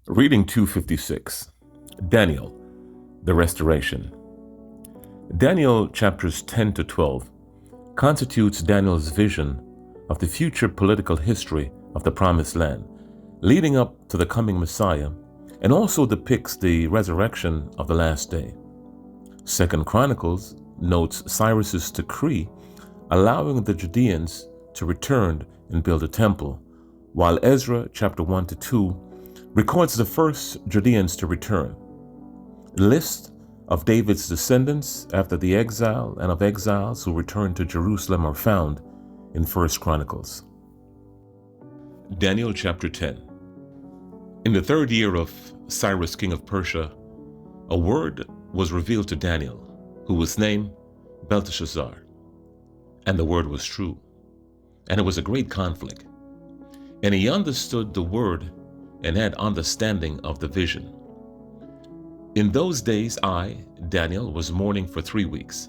Reading 256, Daniel, the Restoration. Daniel chapters 10 to 12 constitutes Daniel's vision of the future political history of the Promised Land, leading up to the coming Messiah, and also depicts the resurrection of the last day. 2 Chronicles notes Cyrus's decree allowing the Judeans to return and build a temple, while Ezra chapter 1 to 2 records the first Judeans to return. List of David's descendants after the exile and of exiles who returned to Jerusalem are found in 1 Chronicles. Daniel chapter 10. In the third year of Cyrus king of Persia, a word was revealed to Daniel, who was named Belteshazzar. And the word was true, and it was a great conflict. And he understood the word and had understanding of the vision. In those days I, Daniel, was mourning for 3 weeks.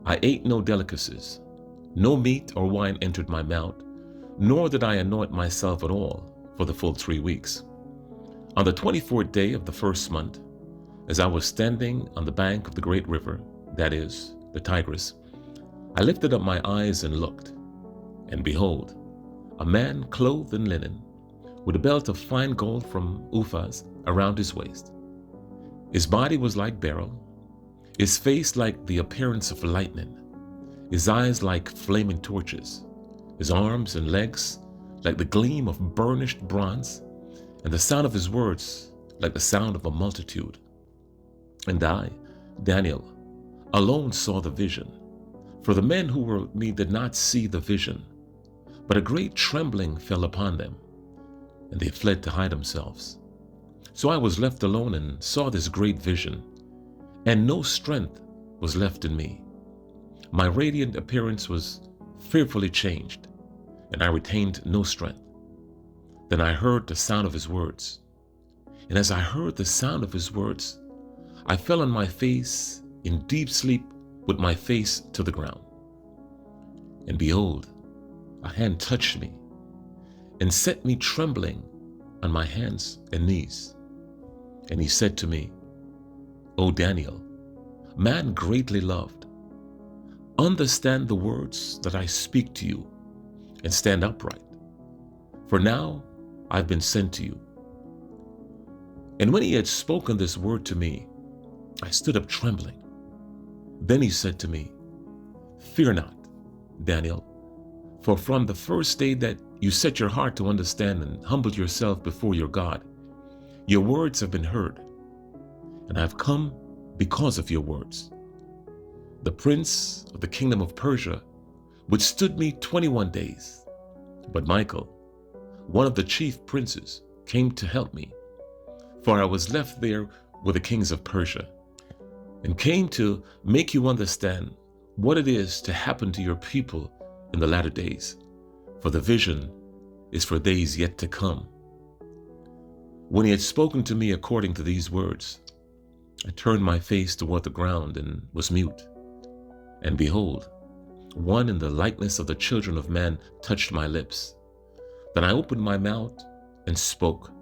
I ate no delicacies. No meat or wine entered my mouth, nor did I anoint myself at all for the full 3 weeks. On the 24th day of the first month, as I was standing on the bank of the great river, that is, the Tigris, I lifted up my eyes and looked, and behold, a man clothed in linen, with a belt of fine gold from Uphaz around his waist. His body was like beryl, his face like the appearance of lightning, his eyes like flaming torches, his arms and legs like the gleam of burnished bronze, and the sound of his words like the sound of a multitude. And I, Daniel, alone saw the vision, for the men who were with me did not see the vision, but a great trembling fell upon them, and they fled to hide themselves. So I was left alone and saw this great vision, and no strength was left in me. My radiant appearance was fearfully changed, and I retained no strength. Then I heard the sound of his words, and as I heard the sound of his words, I fell on my face in deep sleep with my face to the ground. And behold, a hand touched me and set me trembling on my hands and knees. And he said to me, O Daniel, man greatly loved, understand the words that I speak to you and stand upright, for now I've been sent to you. And when he had spoken this word to me, I stood up trembling. Then he said to me, Fear not, Daniel, for from the first day that you set your heart to understand and humbled yourself before your God, your words have been heard, and I have come because of your words. The prince of the kingdom of Persia withstood me 21 days, but Michael, one of the chief princes, came to help me, for I was left there with the kings of Persia, and came to make you understand what it is to happen to your people in the latter days, for the vision is for days yet to come. When he had spoken to me according to these words, I turned my face toward the ground and was mute. And behold, one in the likeness of the children of man touched my lips. Then I opened my mouth and spoke.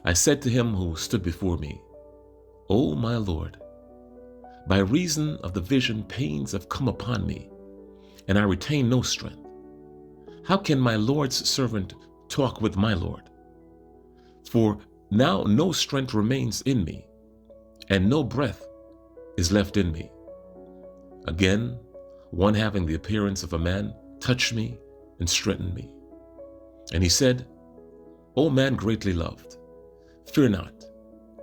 I said to him who stood before me, O my Lord, by reason of the vision pains have come upon me, and I retain no strength. How can my Lord's servant talk with my Lord? For now no strength remains in me, and no breath is left in me. Again, one having the appearance of a man touched me and strengthened me. And he said, O man greatly loved, fear not,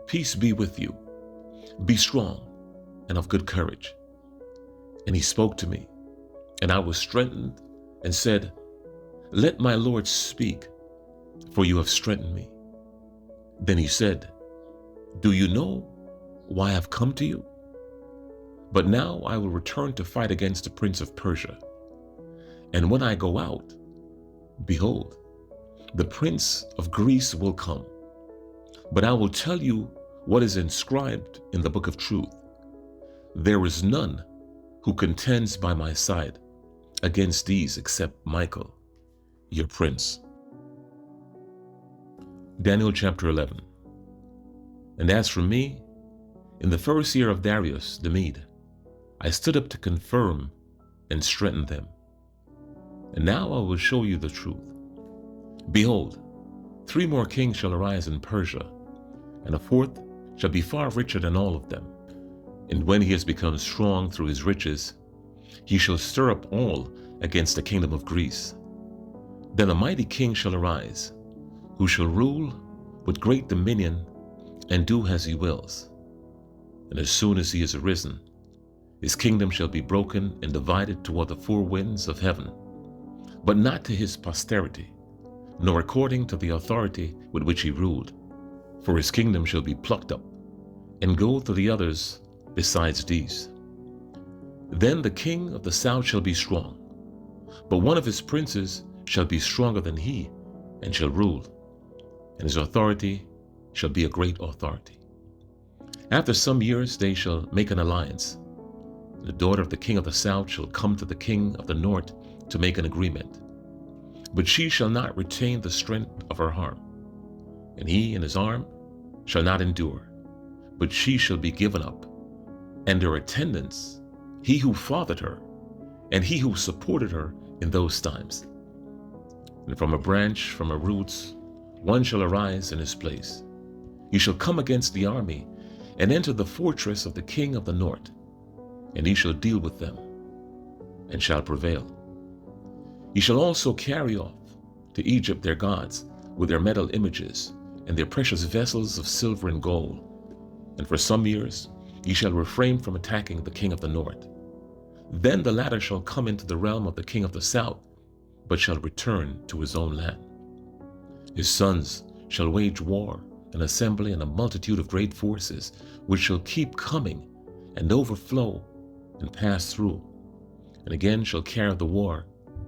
peace be with you. Be strong and of good courage. And he spoke to me, and I was strengthened and said, Let my Lord speak, for you have strengthened me. Then he said, Do you know why I have come to you? But now I will return to fight against the prince of Persia. And when I go out, behold, the prince of Greece will come. But I will tell you what is inscribed in the book of truth. There is none who contends by my side against these except Michael, your prince. Daniel chapter 11. And as for me, in the first year of Darius the Mede, I stood up to confirm and strengthen them. And now I will show you the truth. Behold, 3 more kings shall arise in Persia, and a 4th shall be far richer than all of them. And when he has become strong through his riches, he shall stir up all against the kingdom of Greece. Then a mighty king shall arise, who shall rule with great dominion and do as he wills. And as soon as he is arisen, his kingdom shall be broken and divided toward the 4 winds of heaven, but not to his posterity, nor according to the authority with which he ruled. For his kingdom shall be plucked up, and go to the others besides these. Then the king of the south shall be strong, but one of his princes shall be stronger than he, and shall rule, and his authority shall be a great authority. After some years they shall make an alliance. The daughter of the king of the south shall come to the king of the north to make an agreement. But she shall not retain the strength of her arm, and he in his arm shall not endure, but she shall be given up, and her attendants, he who fathered her, and he who supported her in those times. And from a branch, from her roots, one shall arise in his place. He shall come against the army, and enter the fortress of the king of the north, and he shall deal with them, and shall prevail. He shall also carry off to Egypt their gods with their metal images, and their precious vessels of silver and gold. And for some years he shall refrain from attacking the king of the north. Then the latter shall come into the realm of the king of the south, but shall return to his own land. His sons shall wage war, an assembly and a multitude of great forces, which shall keep coming and overflow and pass through, and again shall carry the war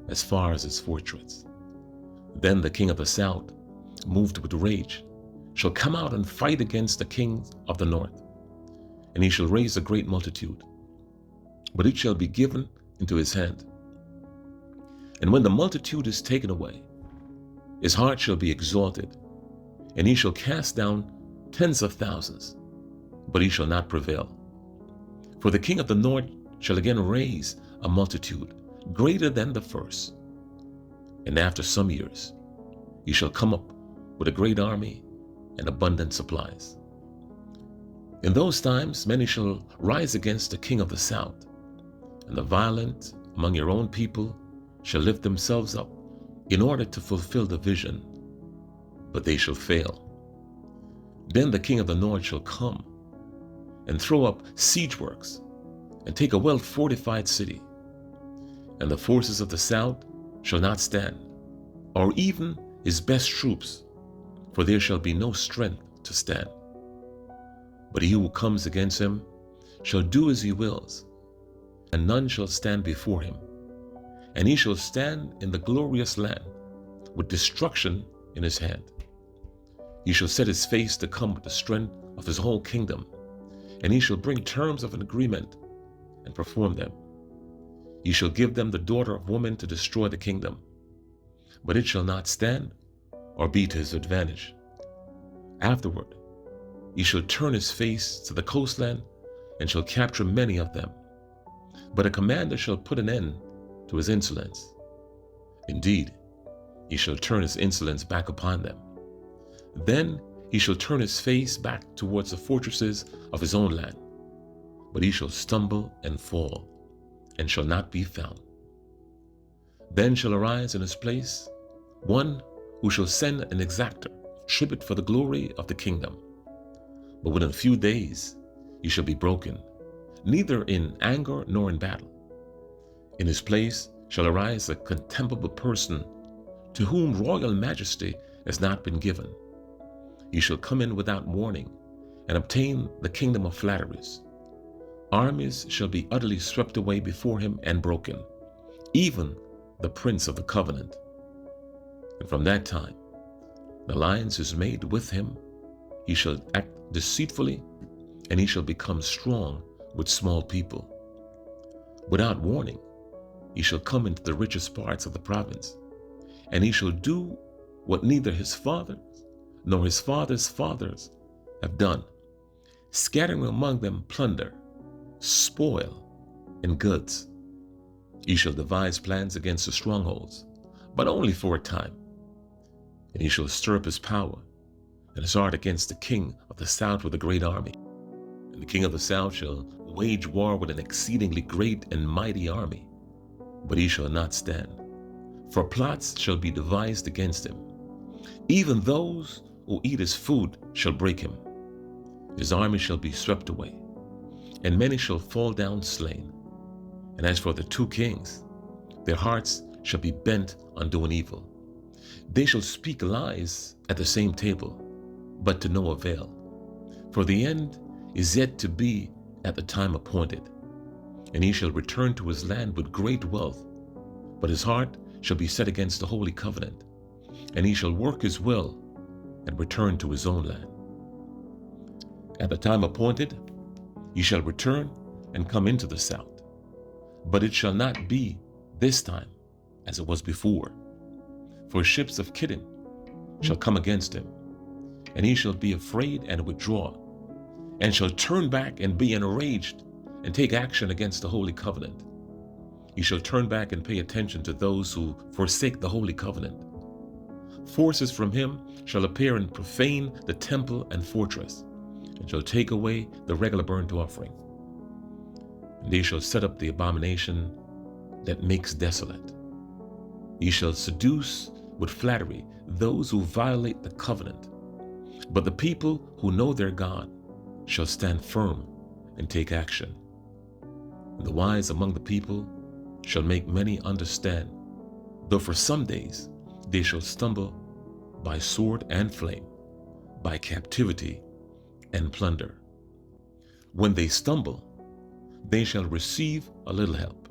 as far as its fortress. Then the king of the south, moved with rage, shall come out and fight against the king of the north, and he shall raise a great multitude, but it shall be given into his hand. And when the multitude is taken away, his heart shall be exalted, and he shall cast down tens of thousands, but he shall not prevail. For the king of the north shall again raise a multitude greater than the first. And after some years, he shall come up with a great army and abundant supplies. In those times, many shall rise against the king of the south, and the violent among your own people shall lift themselves up in order to fulfill the vision, but they shall fail. Then the king of the north shall come and throw up siege works and take a well-fortified city, and the forces of the south shall not stand, or even his best troops, for there shall be no strength to stand. But he who comes against him shall do as he wills, and none shall stand before him. And he shall stand in the glorious land with destruction in his hand. He shall set his face to come with the strength of his whole kingdom, and he shall bring terms of an agreement and perform them. He shall give them the daughter of woman to destroy the kingdom, but it shall not stand or be to his advantage. Afterward, he shall turn his face to the coastland and shall capture many of them. But a commander shall put an end to his insolence. Indeed, he shall turn his insolence back upon them. Then he shall turn his face back towards the fortresses of his own land, but he shall stumble and fall, and shall not be found. Then shall arise in his place one who shall send an exactor tribute for the glory of the kingdom. But within a few days he shall be broken, neither in anger nor in battle. In his place shall arise a contemptible person, to whom royal majesty has not been given. He shall come in without warning, and obtain the kingdom of flatteries. Armies shall be utterly swept away before him and broken, even the prince of the covenant. And from that time, an alliance is made with him. He shall act deceitfully, and he shall become strong with small people. Without warning, he shall come into the richest parts of the province, and he shall do what neither his father nor his father's fathers have done, scattering among them plunder, spoil, and goods. He shall devise plans against the strongholds, but only for a time. And he shall stir up his power and his heart against the king of the south with a great army. And the king of the south shall wage war with an exceedingly great and mighty army, but he shall not stand. For plots shall be devised against him. Even those who eat his food shall break him. His army shall be swept away, and many shall fall down slain. And as for the two kings, their hearts shall be bent on doing evil. They shall speak lies at the same table, but to no avail. For the end is yet to be at the time appointed. And he shall return to his land with great wealth, but his heart shall be set against the holy covenant. And he shall work his will and return to his own land. At the time appointed, he shall return and come into the south. But it shall not be this time as it was before. For ships of Kittim shall come against him, and he shall be afraid and withdraw, and shall turn back and be enraged and take action against the holy covenant. He shall turn back and pay attention to those who forsake the holy covenant. Forces from him shall appear and profane the temple and fortress, and shall take away the regular burnt offering. And he shall set up the abomination that makes desolate. He shall seduce with flattery those who violate the covenant. But the people who know their God shall stand firm and take action. And the wise among the people shall make many understand, though for some days they shall stumble by sword and flame, by captivity and plunder. When they stumble, they shall receive a little help,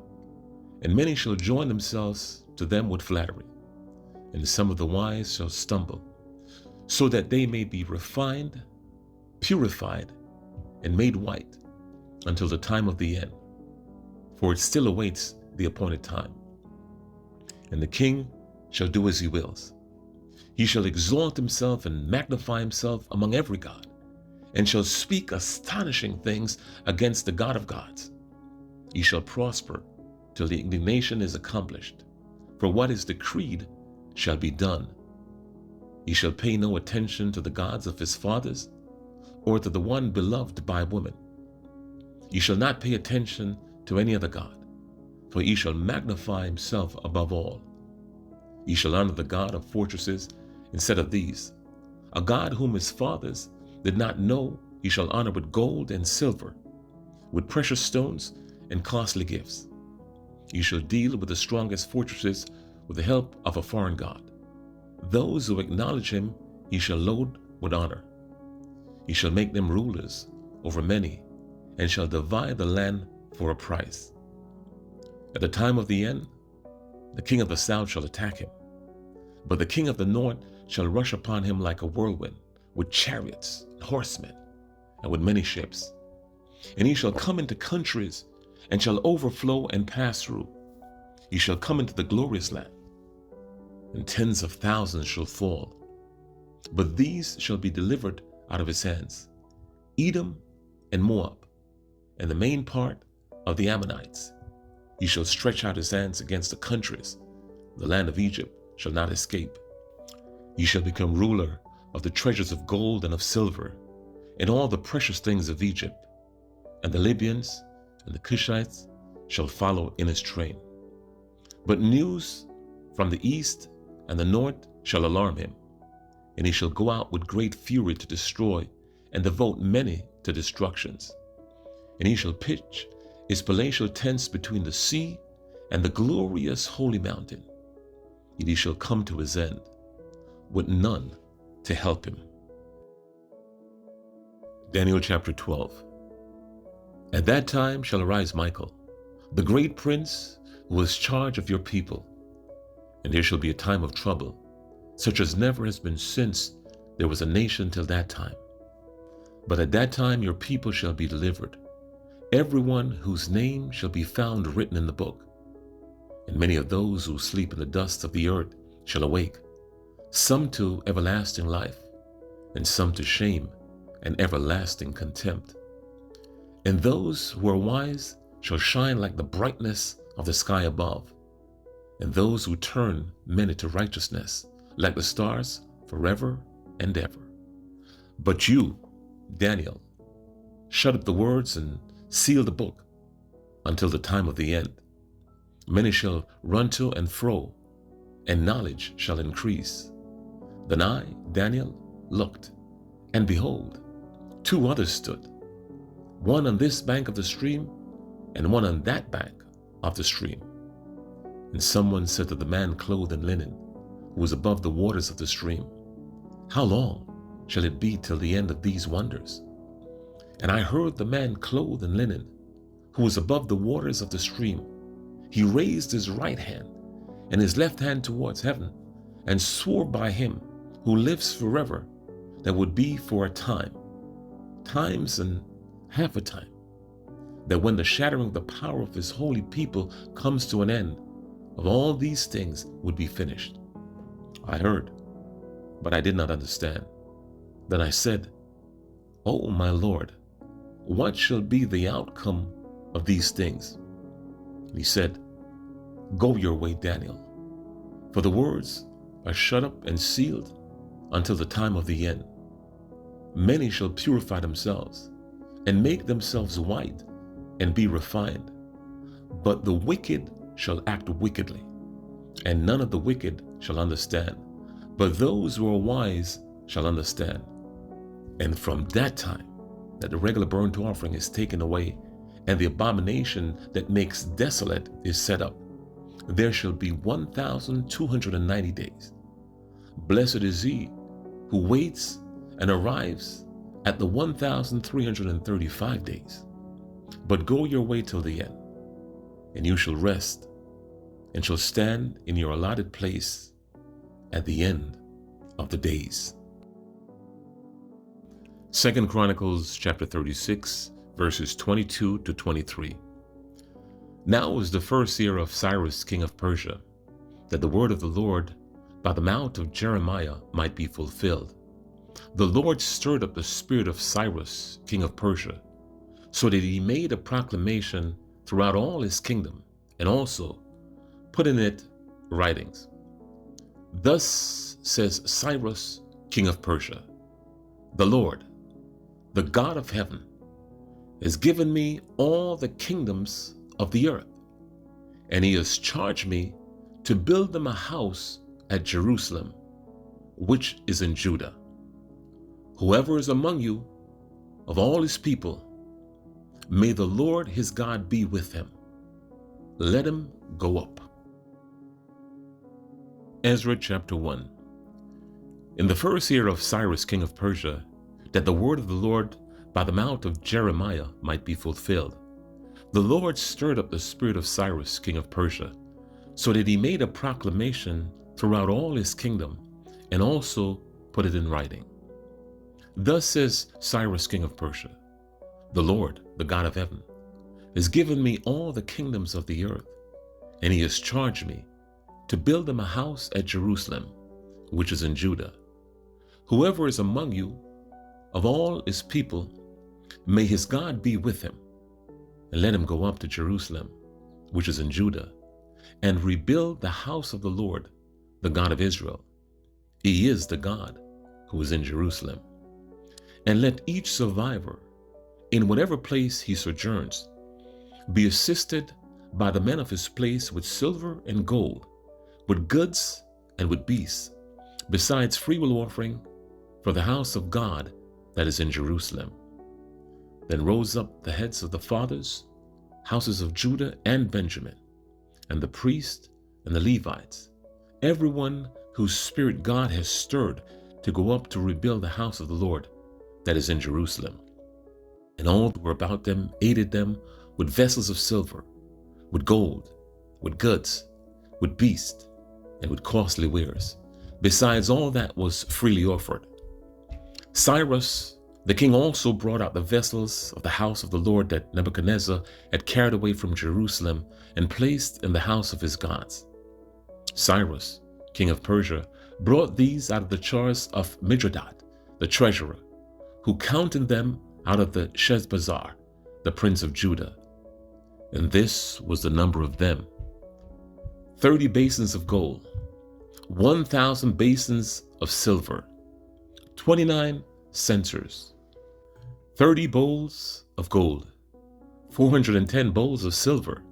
and many shall join themselves to them with flattery. And some of the wise shall stumble, so that they may be refined, purified, and made white until the time of the end. For it still awaits the appointed time. And the king shall do as he wills. He shall exalt himself and magnify himself among every god, and shall speak astonishing things against the God of gods. He shall prosper till the indignation is accomplished, for what is decreed shall be done. He shall pay no attention to the gods of his fathers, or to the one beloved by women. He shall not pay attention to any other god, for he shall magnify himself above all. He shall honor the God of fortresses instead of these. A God whom his fathers did not know he shall honor with gold and silver, with precious stones and costly gifts. He shall deal with the strongest fortresses with the help of a foreign god. Those who acknowledge him he shall load with honor. He shall make them rulers over many, and shall divide the land for a price. At the time of the end, the king of the south shall attack him, but the king of the north shall rush upon him like a whirlwind, with chariots and horsemen, and with many ships. And he shall come into countries, and shall overflow and pass through. He shall come into the glorious land, and tens of thousands shall fall. But these shall be delivered out of his hands: Edom and Moab, and the main part of the Ammonites. He shall stretch out his hands against the countries. The land of Egypt shall not escape. He shall become ruler of the treasures of gold and of silver, and all the precious things of Egypt. And the Libyans and the Cushites shall follow in his train. But news from the east and the north shall alarm him, and he shall go out with great fury to destroy, and devote many to destructions. And he shall pitch his palatial tents between the sea and the glorious holy mountain. Yet he shall come to his end, with none to help him. Daniel chapter 12. At that time shall arise Michael, the great prince, who has charge of your people. And there shall be a time of trouble, such as never has been since there was a nation till that time. But at that time your people shall be delivered, everyone whose name shall be found written in the book. And many of those who sleep in the dust of the earth shall awake, some to everlasting life, and some to shame and everlasting contempt. And those who are wise shall shine like the brightness of the sky above, and those who turn many to righteousness like the stars forever and ever. But you, Daniel, shut up the words and seal the book until the time of the end. Many shall run to and fro, and knowledge shall increase. Then I, Daniel, looked, and behold, two others stood, one on this bank of the stream, and one on that bank of the stream. And someone said to the man clothed in linen, who was above the waters of the stream, How long shall it be till the end of these wonders? And I heard the man clothed in linen, who was above the waters of the stream. He raised his right hand and his left hand towards heaven, and swore by him who lives forever, that would be for a time, times and half a time, that when the shattering of the power of his holy people comes to an end, of all these things would be finished. I heard, but I did not understand. Then I said, O my Lord, what shall be the outcome of these things? And he said, Go your way, Daniel, for the words are shut up and sealed until the time of the end. Many shall purify themselves and make themselves white and be refined. But the wicked shall act wickedly, and none of the wicked shall understand. But those who are wise shall understand. And from that time that the regular burnt offering is taken away, and the abomination that makes desolate is set up, there shall be 1,290 days. Blessed is he who waits and arrives at the 1,335 days. But go your way till the end, and you shall rest, and shall stand in your allotted place at the end of the days. 2 Chronicles chapter 36, verses 22 to 23. Now was the first year of Cyrus king of Persia, that the word of the Lord by the mouth of Jeremiah might be fulfilled. The Lord stirred up the spirit of Cyrus king of Persia, so that he made a proclamation throughout all his kingdom, and also put in it writings. Thus says Cyrus king of Persia, The Lord, the God of heaven, has given me all the kingdoms of the earth, and he has charged me to build them a house at Jerusalem, which is in Judah. Whoever is among you, of all his people, may the Lord his God be with him. Let him go up. Ezra chapter 1. In the first year of Cyrus king of Persia, that the word of the Lord by the mouth of Jeremiah might be fulfilled, the Lord stirred up the spirit of Cyrus king of Persia, so that he made a proclamation throughout all his kingdom, and also put it in writing. Thus says Cyrus king of Persia, The Lord, the God of heaven, has given me all the kingdoms of the earth, and he has charged me to build him a house at Jerusalem, which is in Judah. Whoever is among you, of all his people, may his God be with him, and let him go up to Jerusalem, which is in Judah, and rebuild the house of the Lord, the God of Israel. He is the God who is in Jerusalem. And let each survivor, in whatever place he sojourns, be assisted by the men of his place with silver and gold, with goods and with beasts, besides freewill offering for the house of God that is in Jerusalem. Then rose up the heads of the fathers, houses of Judah and Benjamin, and the priests and the Levites, everyone whose spirit God has stirred to go up to rebuild the house of the Lord that is in Jerusalem. And all that were about them aided them with vessels of silver, with gold, with goods, with beasts, and with costly wares, besides all that was freely offered. Cyrus the king also brought out the vessels of the house of the Lord that Nebuchadnezzar had carried away from Jerusalem and placed in the house of his gods. Cyrus, king of Persia, brought these out of the charge of Mithredath, the treasurer, who counted them out of the Sheshbazzar, the prince of Judah. And this was the number of them: 30 basins of gold, 1,000 basins of silver, 29 censers, 30 bowls of gold, 410 bowls of silver,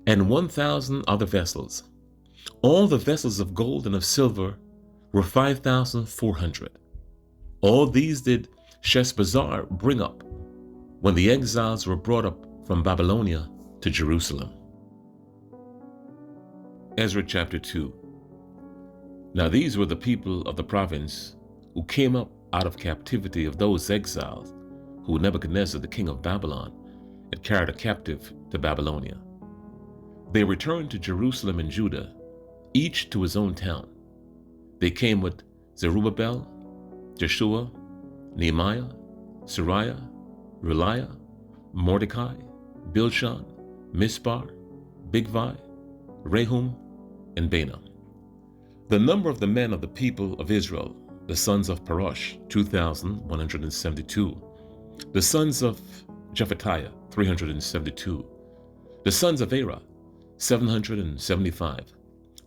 and 1,000 other vessels. All the vessels of gold and of silver were 5,400. All these did Sheshbazzar bring up when the exiles were brought up from Babylonia to Jerusalem. Ezra chapter 2. Now these were the people of the province who came up out of captivity of those exiles who Nebuchadnezzar the king of Babylon had carried captive to Babylonia. They returned to Jerusalem and Judah, each to his own town. They came with Zerubbabel, Jeshua, Nehemiah, Sariah, Reliah, Mordecai, Bilshan, Mispar, Bigvai, Rehum, and Bana. The number of the men of the people of Israel, the sons of Parosh, 2,172. The sons of Jephatiah, 372. The sons of Era, 775.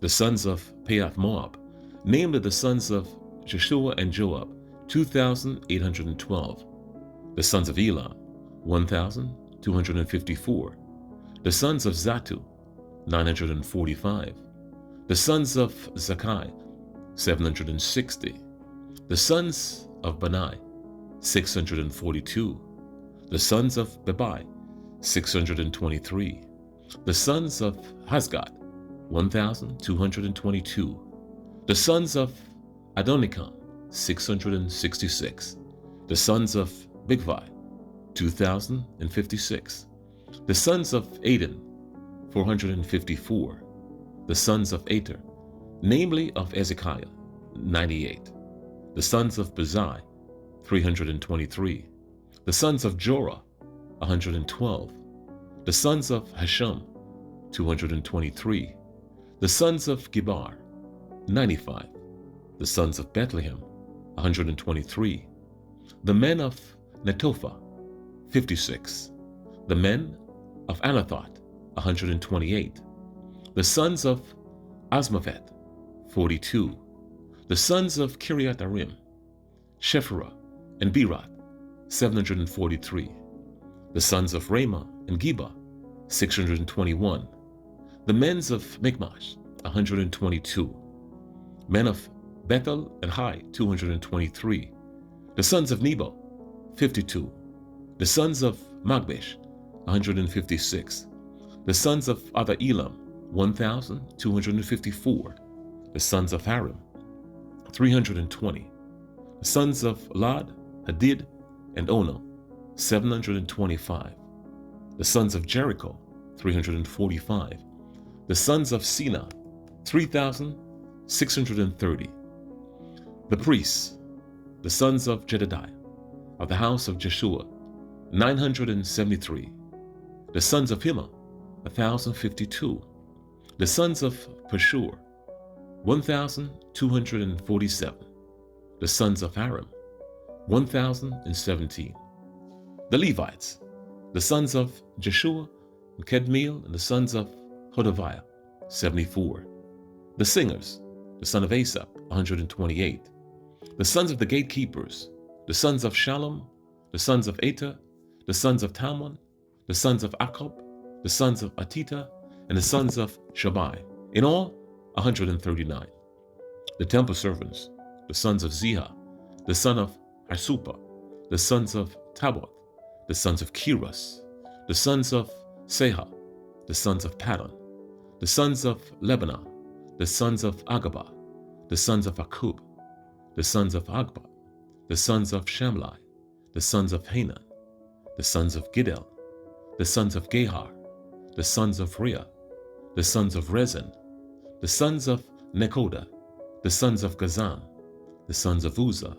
The sons of Pahath Moab, namely the sons of Jeshua and Joab, 2,812. The sons of Elam, 1,254. The sons of Zatu, 945. The sons of Zakai, 760. The sons of Bani, 642. The sons of Bebai, 623. The sons of Hazgat, 1,222. The sons of Adonikam, 666. The sons of Bigvai, 2,056. The sons of Aden, 454. The sons of Ater, namely of Ezekiah, 98. The sons of Bezai, 323. The sons of Jorah, 112. The sons of Hashem, 223. The sons of Gibar, 95. The sons of Bethlehem, 123. The men of Netophah, 56. The men of Anathoth, 128. The sons of Asmaveth, 42. The sons of Kiriath Arim, Shephirah and Beeroth, 743. The sons of Ramah and Geba, 621. The men of Michmash, 122. Men of Bethel and Hai, 223. The sons of Nebo, 52. The sons of Magbish, 156. The sons of Other Elam, 1,254. The sons of Harim, 320. The sons of Lod, Hadid, and Ono, 725. The sons of Jericho, 345. The sons of Sina, 3,630. The priests, the sons of Jedidiah, of the house of Jeshua, 973. The sons of Hima, 1,052. The sons of Pashur, 1,247. The sons of Harim, 1,017. The Levites, the sons of Jeshua and Kedmiel, and the sons of Hodaviah, 74. The singers, the son of Asaph, 128. The sons of the gatekeepers, the sons of Shalom, the sons of Eta, the sons of Talmon, the sons of Akub, the sons of Atita, and the sons of Shabai, in all 139. The temple servants, the sons of Ziha, the son of Harsupa, the sons of Taboth, the sons of Kiras, the sons of Seha, the sons of Padon, the sons of Lebanon, the sons of Agaba, the sons of Akub, the sons of Agba, the sons of Shamlai, the sons of Hanan, the sons of Giddel, the sons of Gehar, the sons of Ria, the sons of Rezin, the sons of Nekoda, the sons of Gazam, the sons of Uzzah,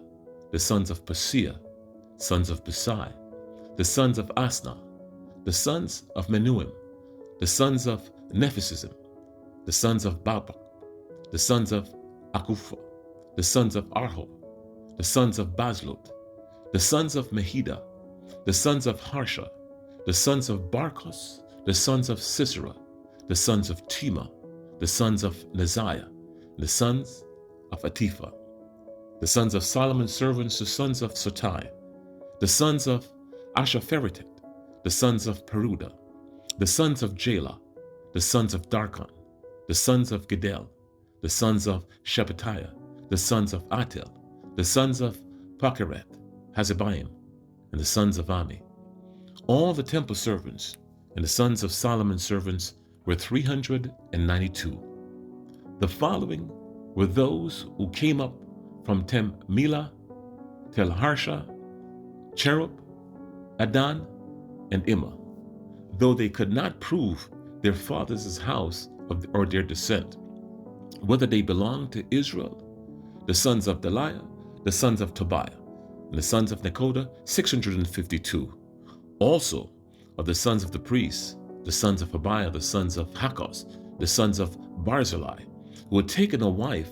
the sons of Paseah, sons of Besai, the sons of Asna, the sons of Menuim, the sons of Nephisism, the sons of Babak, the sons of Akufa, the sons of Arho, the sons of Bazlut, the sons of Mehida, the sons of Harsha, the sons of Barkos, the sons of Sisera, the sons of Tema, the sons of Neziah, the sons of Atiphah, the sons of Solomon's servants, the sons of Sotai, the sons of Ashapheretet, the sons of Peruda, the sons of Jalah, the sons of Darkon, the sons of Gedel, the sons of Shephatiah, the sons of Atel, the sons of Pacheret, Hazebaim, and the sons of Ami. All the temple servants and the sons of Solomon's servants were 392. The following were those who came up from Temmelah, Telharsha, Cherub, Addan, and Immer, though they could not prove their father's house or their descent, whether they belonged to Israel. The sons of Deliah, the sons of Tobiah, and the sons of Nekoda, 652. Also of the sons of the priests, the sons of Habiah, the sons of Hakos, the sons of Barzillai, who had taken a wife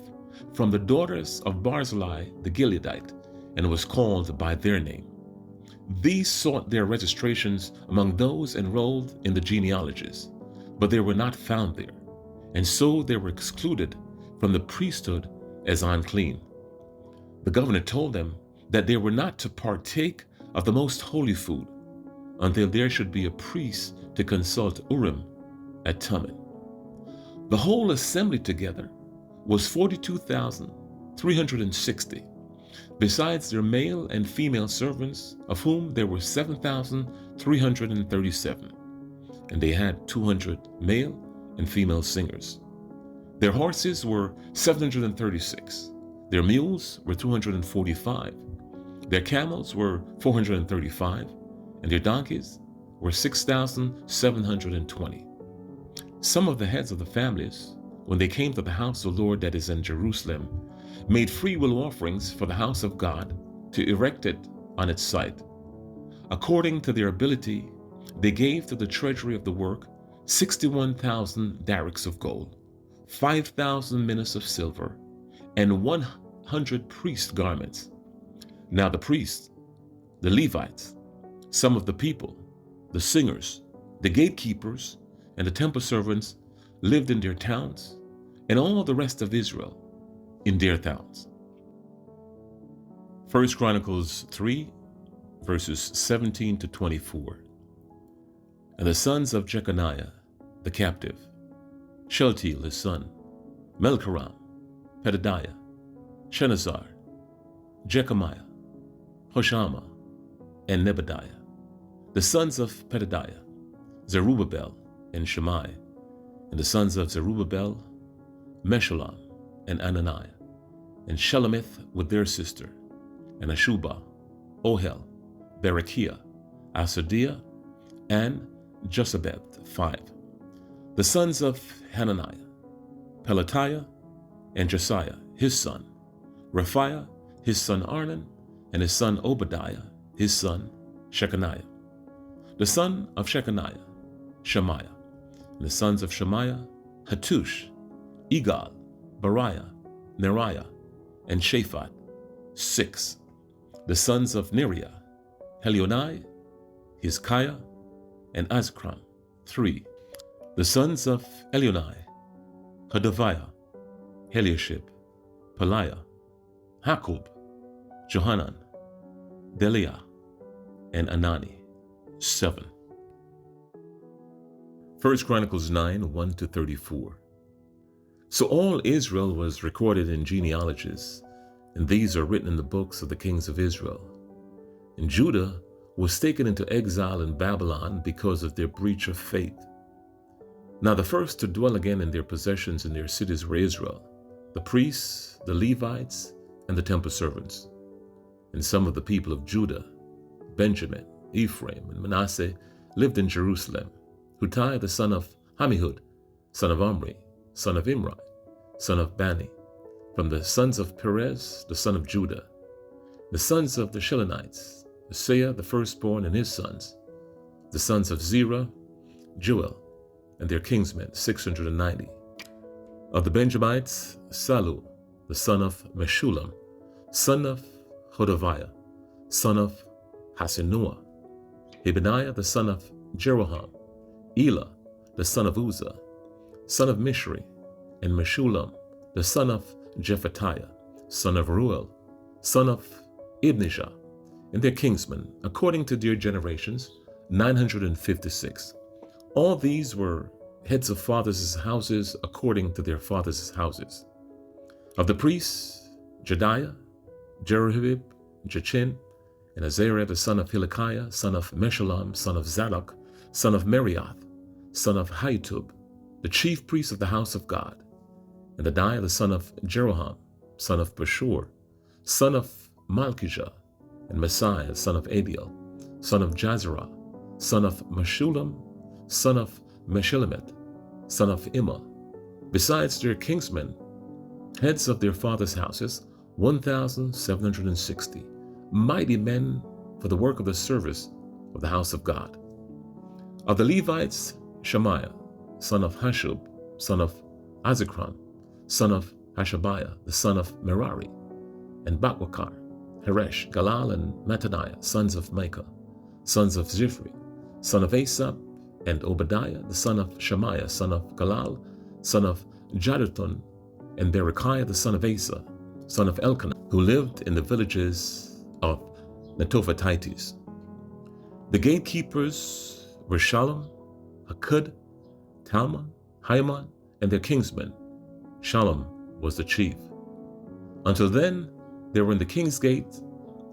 from the daughters of Barzillai the Gileadite, and was called by their name. These sought their registrations among those enrolled in the genealogies, but they were not found there, and so they were excluded from the priesthood as unclean. The governor told them that they were not to partake of the most holy food until there should be a priest to consult Urim at Thummim. The whole assembly together was 42,360, besides their male and female servants, of whom there were 7,337, and they had 200 male and female singers. Their horses were 736, their mules were 245, their camels were 435, and their donkeys were 6,720. Some of the heads of the families, when they came to the house of the Lord that is in Jerusalem, made freewill offerings for the house of God to erect it on its site. According to their ability, they gave to the treasury of the work 61,000 darics of gold, 5,000 minas of silver, and 100 priest garments. Now the priests, the Levites, some of the people, the singers, the gatekeepers, and the temple servants lived in their towns, and all the rest of Israel in their towns. 1 Chronicles 3, verses 17 to 24. And the sons of Jeconiah, the captive, Shealtiel his son, Melchiram, Pedadiah, Shenazar, Jechemiah, Hoshama, and Nebadiah. The sons of Pedadiah, Zerubbabel and Shemai, and the sons of Zerubbabel, Meshullam and Ananiah, and Shelemith with their sister, and Ashubah, Ohel, Berechiah, Asadiah, and Josabeth, 5. The sons of Hananiah, Pelatiah, and Josiah, his son, Raphiah, his son Arnan, and his son Obadiah, his son Shechaniah. The son of Shechaniah, Shemaiah, and the sons of Shemaiah, Hattush, Igal, Bariah, Neriah, and Shaphat, 6. The sons of Neriah, Helionai, Hizkiah, and Azkram, 3. The sons of Elionai, Hodaviah, Eliashib, Peliah, Hakub, Johanan, Deliah, and Anani, 7. 1 Chronicles 9, 1 to 34. So all Israel was recorded in genealogies, and these are written in the books of the kings of Israel. And Judah was taken into exile in Babylon because of their breach of faith. Now the first to dwell again in their possessions in their cities were Israel, the priests, the Levites, and the temple servants. And some of the people of Judah, Benjamin, Ephraim, and Manasseh lived in Jerusalem. Huttai the son of Ammihud, son of Omri, son of Imri, son of Bani, from the sons of Perez, the son of Judah. The sons of the Shilonites, Isaiah the firstborn and his sons. The sons of Zerah, Joel, and their kinsmen, 690. Of the Benjamites, Salu, the son of Meshullam, son of Hodaviah, son of Hasenuah, Hebaniah the son of Jeroham, Elah the son of Uzzah, son of Mishri, and Meshullam the son of Jephatiah, son of Ruel, son of Ibnijah, and their kinsmen, according to their generations, 956. All these were heads of fathers' houses according to their fathers' houses. Of the priests, Jediah, Jeroham, Jachin, and Azariah the son of Hilkiah, son of Meshullam, son of Zadok, son of Merioth, son of Ahitub, the chief priest of the house of God, and Adaiah the son of Jeroham, son of Pashur, son of Malchijah, and Messiah, son of Adiel, son of Jazerah, son of Meshullam, son of Meshillemet, son of Immer, besides their kinsmen, heads of their fathers' houses, 1,760, mighty men for the work of the service of the house of God. Of the Levites, Shemaiah, son of Hashub, son of Azikram, son of Hashabiah, the son of Merari, and Bakwakar, Heresh, Galal, and Mattaniah, sons of Micah, sons of Zifri, son of Asaph, and Obadiah, the son of Shemaiah, son of Galal, son of Jeduthun, and Berechiah, the son of Asa, son of Elkanah, who lived in the villages of Netophathites. The gatekeepers were Shallum, Hakud, Talmon, Haimon, and their kinsmen. Shallum was the chief. Until then, they were in the king's gate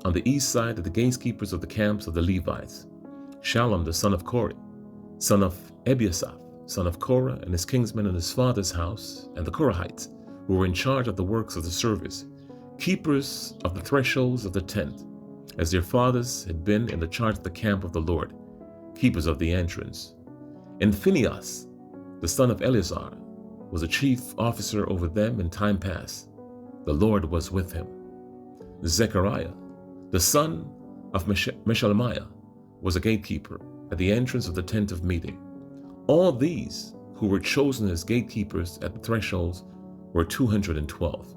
on the east side of the gatekeepers of the camps of the Levites. Shallum, the son of Kori, son of Ebiasaph, son of Korah, and his kinsmen in his father's house, and the Korahites, who were in charge of the works of the service, keepers of the thresholds of the tent, as their fathers had been in the charge of the camp of the Lord, keepers of the entrance. And Phinehas, the son of Eleazar, was a chief officer over them in time past. The Lord was with him. Zechariah, the son of Meshelemiah, was a gatekeeper at the entrance of the tent of meeting. All these who were chosen as gatekeepers at the thresholds were 212.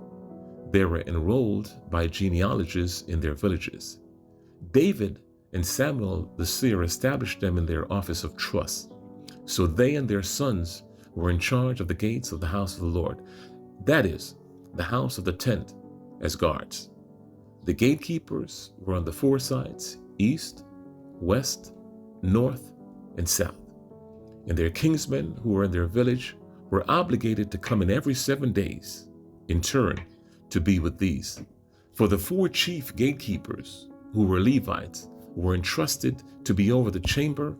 They were enrolled by genealogies in their villages. David and Samuel the seer established them in their office of trust. So they and their sons were in charge of the gates of the house of the Lord, that is, the house of the tent, as guards. The gatekeepers were on the four sides, east, west, north, and south. And their kinsmen who were in their village were obligated to come in every 7 days, in turn, to be with these. For the four chief gatekeepers, who were Levites, were entrusted to be over the chamber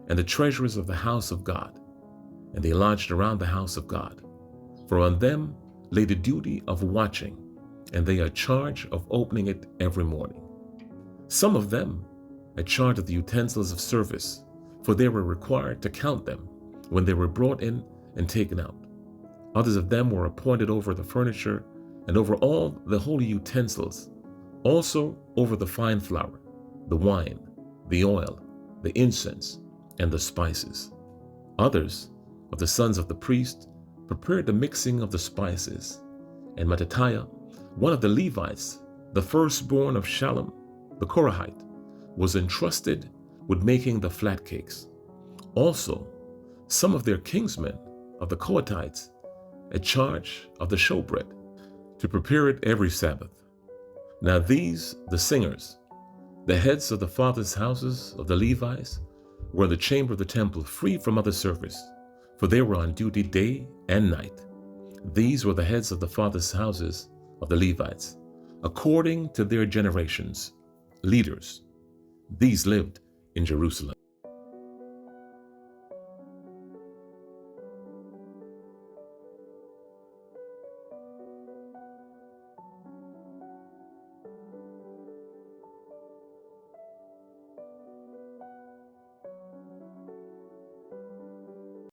and the treasures of the house of God, and they lodged around the house of God. For on them lay the duty of watching, and they had charge of opening it every morning. Some of them had charge of the utensils of service, for they were required to count them when they were brought in and taken out. Others of them were appointed over the furniture and over all the holy utensils, also over the fine flour, the wine, the oil, the incense, and the spices. Others of the sons of the priest prepared the mixing of the spices, and Mattatiah, one of the Levites, the firstborn of Shallum, the Korahite, was entrusted with making the flat cakes. Also, some of their kinsmen of the Kohathites had charge of the showbread, to prepare it every Sabbath. Now these, the singers, the heads of the fathers' houses of the Levites, were in the chamber of the temple, free from other service, for they were on duty day and night. These were the heads of the fathers' houses of the Levites, according to their generations, leaders. These lived in Jerusalem.